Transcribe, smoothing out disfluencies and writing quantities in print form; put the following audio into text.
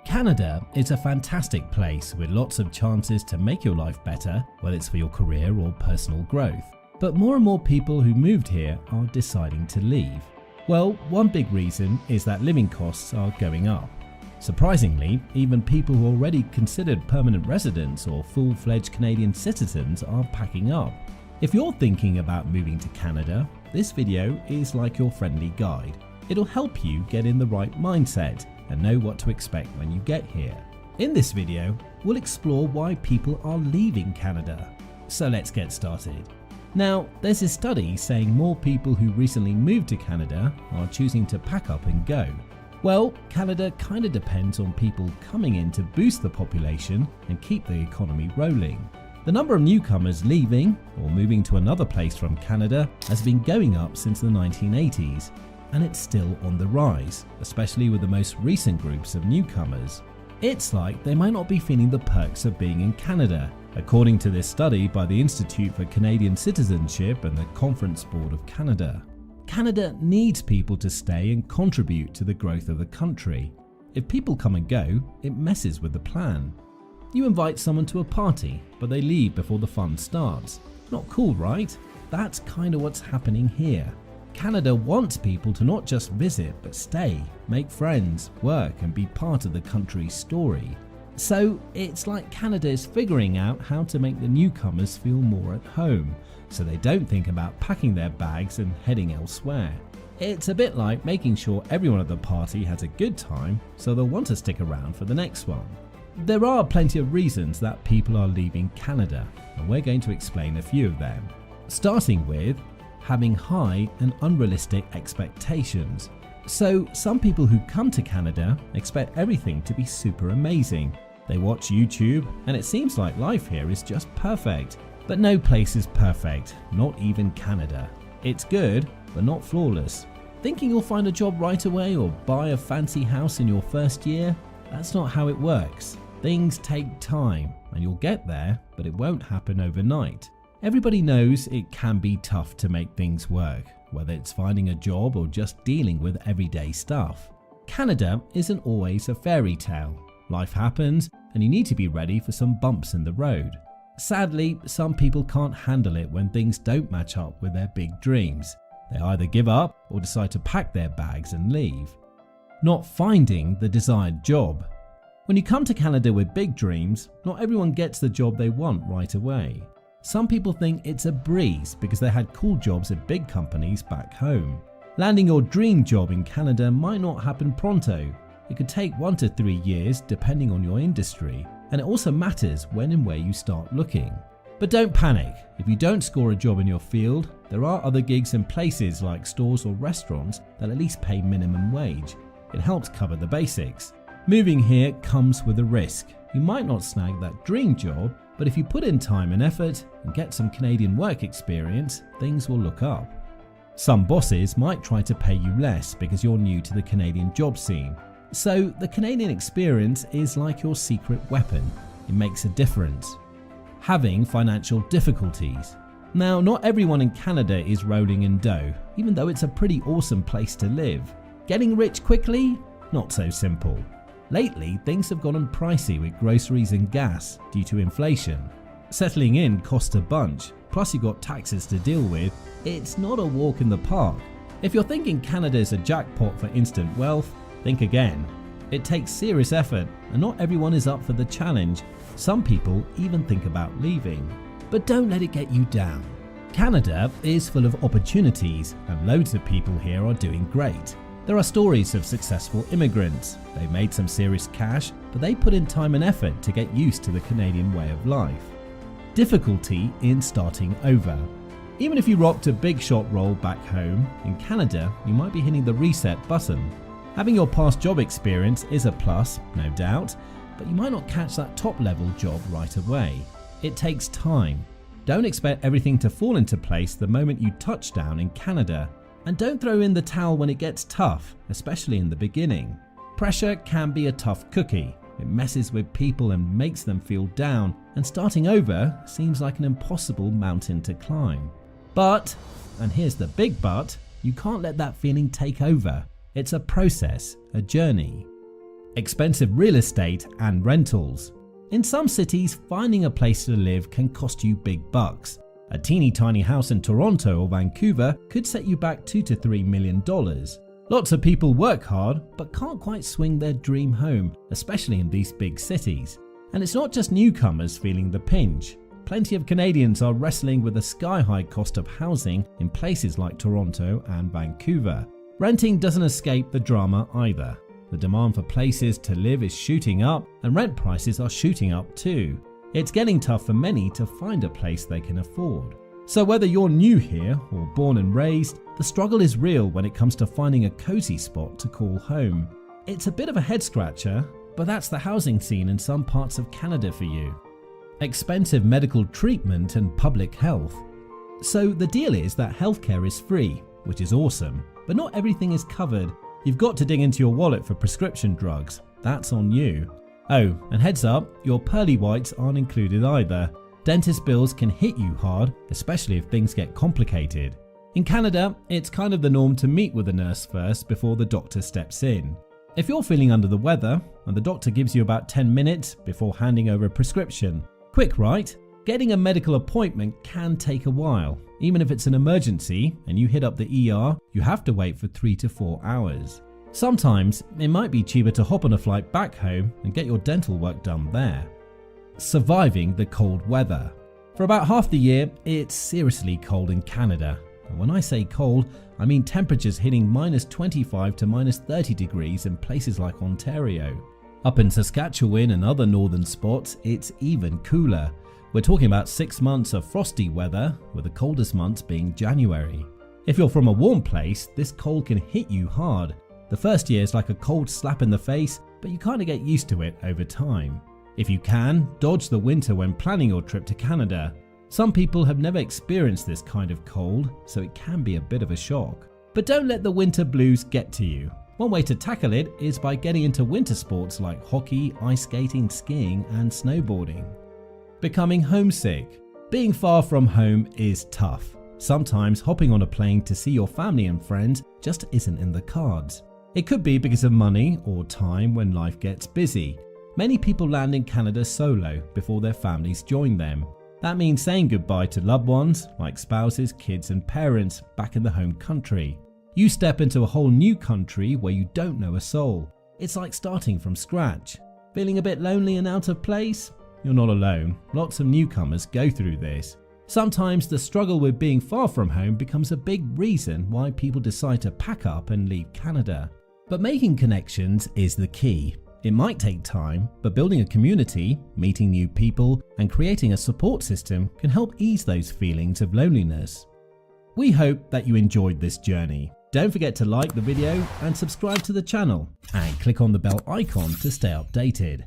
Canada is a fantastic place with lots of chances to make your life better, whether it's for your career or personal growth. But more and more people who moved here are deciding to leave. Well, one big reason is that living costs are going up. Surprisingly, even people who already considered permanent residents or full-fledged Canadian citizens are packing up. If you're thinking about moving to Canada, this video is like your friendly guide. It'll help you get in the right mindset and know what to expect when you get here. In this video, we'll explore why people are leaving Canada. So let's get started. Now, there's a study saying more people who recently moved to Canada are choosing to pack up and go. Well, Canada kind of depends on people coming in to boost the population and keep the economy rolling. The number of newcomers leaving or moving to another place from Canada has been going up since the 1980s. And it's still on the rise, especially with the most recent groups of newcomers. It's like they might not be feeling the perks of being in Canada, according to this study by the Institute for Canadian Citizenship and the Conference Board of Canada. Canada needs people to stay and contribute to the growth of the country. If people come and go, it messes with the plan. You invite someone to a party, but they leave before the fun starts. Not cool, right? That's kind of what's happening here. Canada wants people to not just visit but stay, make friends, work and be part of the country's story. So it's like Canada is figuring out how to make the newcomers feel more at home, so they don't think about packing their bags and heading elsewhere. It's a bit like making sure everyone at the party has a good time, so they'll want to stick around for the next one. There are plenty of reasons that people are leaving Canada, and we're going to explain a few of them. Starting with having high and unrealistic expectations. So some people who come to Canada expect everything to be super amazing. They watch YouTube and it seems like life here is just perfect. But no place is perfect, not even Canada. It's good, but not flawless. Thinking you'll find a job right away or buy a fancy house in your first year? That's not how it works. Things take time and you'll get there, but it won't happen overnight. Everybody knows it can be tough to make things work, whether it's finding a job or just dealing with everyday stuff. Canada isn't always a fairy tale. Life happens and you need to be ready for some bumps in the road. Sadly, some people can't handle it when things don't match up with their big dreams. They either give up or decide to pack their bags and leave. Not finding the desired job. When you come to Canada with big dreams, not everyone gets the job they want right away. Some people think it's a breeze because they had cool jobs at big companies back home. Landing your dream job in Canada might not happen pronto. It could take 1 to 3 years depending on your industry, and it also matters when and where you start looking. But don't panic. If you don't score a job in your field, there are other gigs in places like stores or restaurants that at least pay minimum wage. It helps cover the basics. Moving here comes with a risk. You might not snag that dream job, but if you put in time and effort and get some Canadian work experience, things will look up. Some bosses might try to pay you less because you're new to the Canadian job scene. So the Canadian experience is like your secret weapon. It makes a difference. Having financial difficulties. Now, not everyone in Canada is rolling in dough, even though it's a pretty awesome place to live. Getting rich quickly? Not so simple. Lately, things have gotten pricey with groceries and gas due to inflation. Settling in costs a bunch, plus you've got taxes to deal with. It's not a walk in the park. If you're thinking Canada is a jackpot for instant wealth, think again. It takes serious effort and not everyone is up for the challenge. Some people even think about leaving. But don't let it get you down. Canada is full of opportunities and loads of people here are doing great. There are stories of successful immigrants. They made some serious cash, but they put in time and effort to get used to the Canadian way of life. Difficulty in starting over. Even if you rocked a big shot role back home, in Canada you might be hitting the reset button. Having your past job experience is a plus, no doubt, but you might not catch that top level job right away. It takes time. Don't expect everything to fall into place the moment you touch down in Canada. And don't throw in the towel when it gets tough, especially in the beginning. Pressure can be a tough cookie. It messes with people and makes them feel down, and starting over seems like an impossible mountain to climb. But, and here's the big but, you can't let that feeling take over. It's a process, a journey. expensive real estate and rentals. In some cities, finding a place to live can cost you big bucks. A teeny tiny house in Toronto or Vancouver could set you back $2 to $3 million. Lots of people work hard but can't quite swing their dream home, especially in these big cities. And it's not just newcomers feeling the pinch. Plenty of Canadians are wrestling with the sky-high cost of housing in places like Toronto and Vancouver. Renting doesn't escape the drama either. The demand for places to live is shooting up and rent prices are shooting up too. It's getting tough for many to find a place they can afford. So whether you're new here or born and raised, the struggle is real when it comes to finding a cozy spot to call home. It's a bit of a head scratcher, but that's the housing scene in some parts of Canada for you. Expensive medical treatment and public health. So the deal is that healthcare is free, which is awesome, but not everything is covered. You've got to dig into your wallet for prescription drugs. That's on you. Oh, and heads up, your pearly whites aren't included either. Dentist bills can hit you hard, especially if things get complicated. In Canada, it's kind of the norm to meet with a nurse first before the doctor steps in. If you're feeling under the weather and the doctor gives you about 10 minutes before handing over a prescription, quick, right? Getting a medical appointment can take a while. Even if it's an emergency and you hit up the ER, you have to wait for 3 to 4 hours. Sometimes it might be cheaper to hop on a flight back home and get your dental work done there. Surviving the cold weather. For about half the year, it's seriously cold in Canada. And when I say cold, I mean temperatures hitting -25 to -30 degrees in places like Ontario. Up in Saskatchewan and other northern spots, it's even cooler. We're talking about 6 months of frosty weather, with the coldest months being January. If you're from a warm place, this cold can hit you hard. The first year is like a cold slap in the face, but you kind of get used to it over time. If you can, dodge the winter when planning your trip to Canada. Some people have never experienced this kind of cold, so it can be a bit of a shock. But don't let the winter blues get to you. One way to tackle it is by getting into winter sports like hockey, ice skating, skiing, and snowboarding. Becoming homesick. Being far from home is tough. Sometimes hopping on a plane to see your family and friends just isn't in the cards. It could be because of money or time when life gets busy. Many people land in Canada solo before their families join them. That means saying goodbye to loved ones like spouses, kids and parents back in the home country. You step into a whole new country where you don't know a soul. It's like starting from scratch. Feeling a bit lonely and out of place? You're not alone. Lots of newcomers go through this. Sometimes the struggle with being far from home becomes a big reason why people decide to pack up and leave Canada. But making connections is the key. It might take time, but building a community, meeting new people, and creating a support system can help ease those feelings of loneliness. We hope that you enjoyed this journey. Don't forget to like the video and subscribe to the channel, and click on the bell icon to stay updated.